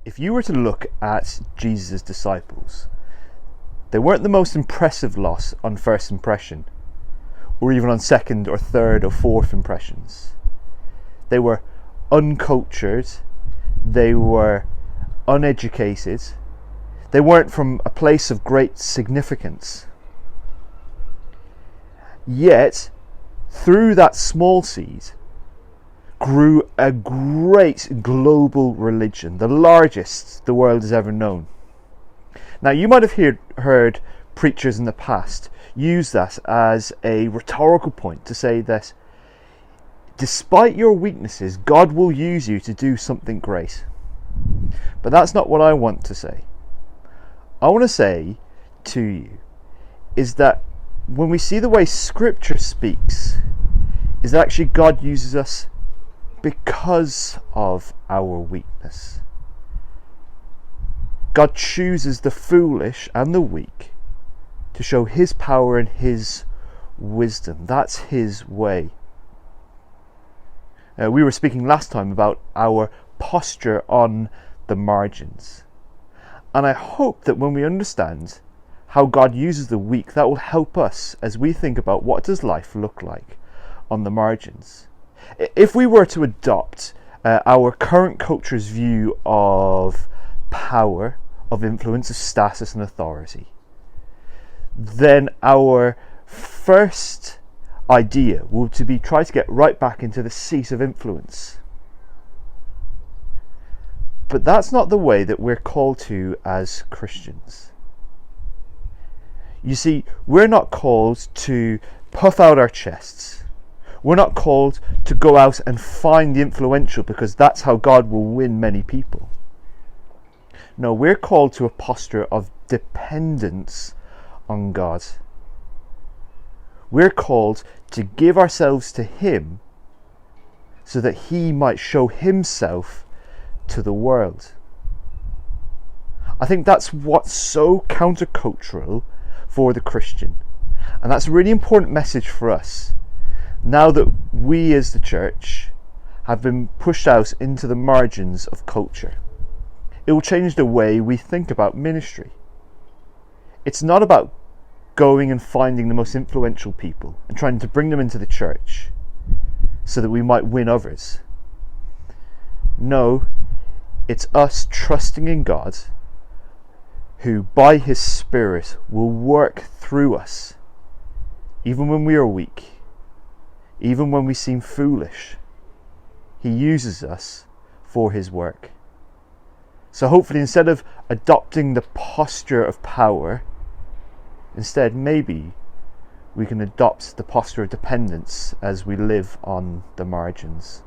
If you were to look at Jesus' disciples, they weren't the most impressive lot on first impression, or even on second or third or fourth impressions. They were uncultured, they were uneducated, they weren't from a place of great significance. Yet, through that small seed, grew a great global religion, the largest the world has ever known. Now, you might have heard preachers in the past use that as a rhetorical point to say that despite your weaknesses, God will use you to do something great. But that's not what I want to say. I want to say to you is that when we see the way Scripture speaks, is that actually God uses us because of our weakness. God chooses the foolish and the weak to show his power and his wisdom. That's his way. We were speaking last time about our posture on the margins. And I hope that when we understand how God uses the weak, that will help us as we think about what does life look like on the margins. If we were to adopt our current culture's view of power, of influence, of status and authority, then our first idea will to be try to get right back into the seat of influence. But that's not the way that we're called to as Christians. You see, we're not called to puff out our chests. We're not called to go out and find the influential because that's how God will win many people. No, we're called to a posture of dependence on God. We're called to give ourselves to him so that he might show himself to the world. I think that's what's so countercultural for the Christian. And that's a really important message for us. Now that we as the church have been pushed out into the margins of culture, it will change the way we think about ministry. It's not about going and finding the most influential people and trying to bring them into the church so that we might win others. No, it's us trusting in God, who by his Spirit will work through us, even when we are weak, even when we seem foolish. He uses us for his work. So hopefully, instead of adopting the posture of power, instead maybe we can adopt the posture of dependence as we live on the margins.